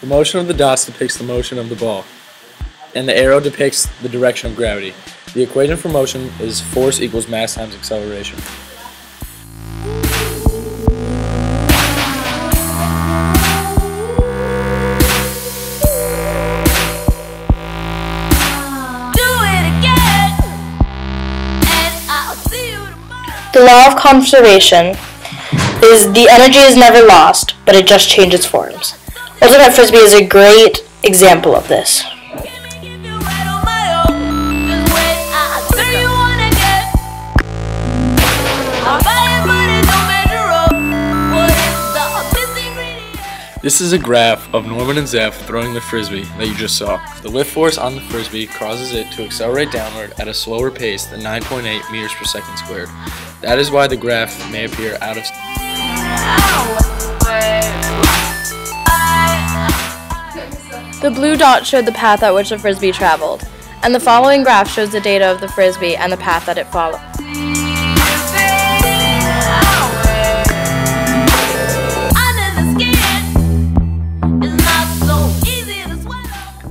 The motion of the dots depicts the motion of the ball, and the arrow depicts the direction of gravity. The equation for motion is force equals mass times acceleration. The law of conservation is the energy is never lost, but it just changes forms. Ultimate Frisbee is a great example of this. This is a graph of Norman and Zeph throwing the Frisbee that you just saw. The lift force on the Frisbee causes it to accelerate downward at a slower pace than 9.8 meters per second squared. That is why the graph may appear out of... The blue dot showed the path at which the Frisbee traveled, and the following graph shows the data of the Frisbee and the path that it followed.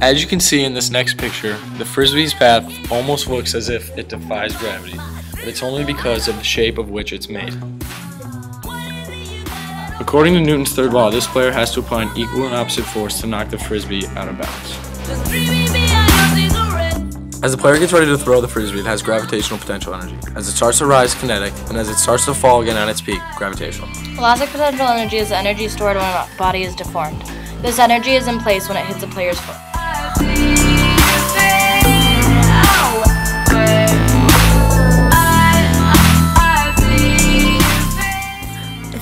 As you can see in this next picture, the Frisbee's path almost looks as if it defies gravity, but it's only because of the shape of which it's made. According to Newton's third law, this player has to apply an equal and opposite force to knock the Frisbee out of bounds. As the player gets ready to throw the Frisbee, it has gravitational potential energy. As it starts to rise, kinetic, and as it starts to fall again at its peak, gravitational. Elastic potential energy is the energy stored when a body is deformed. This energy is in place when it hits a player's foot.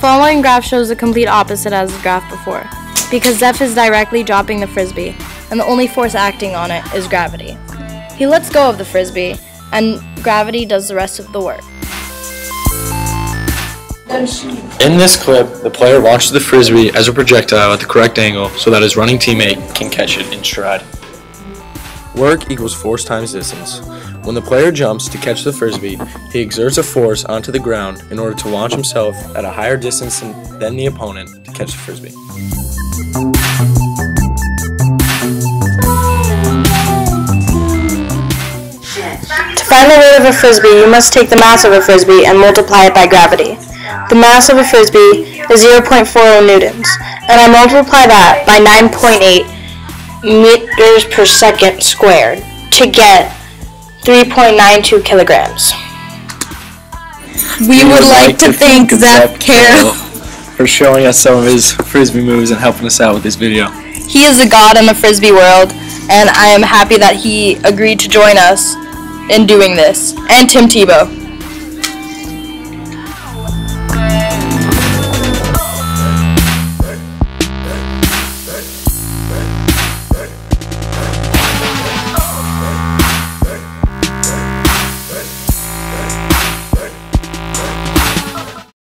The following graph shows the complete opposite as the graph before, because Zeph is directly dropping the Frisbee, and the only force acting on it is gravity. He lets go of the Frisbee, and gravity does the rest of the work. In this clip, the player launches the Frisbee as a projectile at the correct angle so that his running teammate can catch it in stride. Work equals force times distance. When the player jumps to catch the Frisbee, he exerts a force onto the ground in order to launch himself at a higher distance than the opponent to catch the Frisbee. To find the weight of a Frisbee, you must take the mass of a Frisbee and multiply it by gravity. The mass of a Frisbee is 0.40 newtons, and I multiply that by 9.8 meters per second squared to get 3.92 kilograms. We would like to thank Zeph Carroll for showing us some of his Frisbee moves and helping us out with this video. He is a god in the Frisbee world, and I am happy that he agreed to join us in doing this. And Tim Tebow.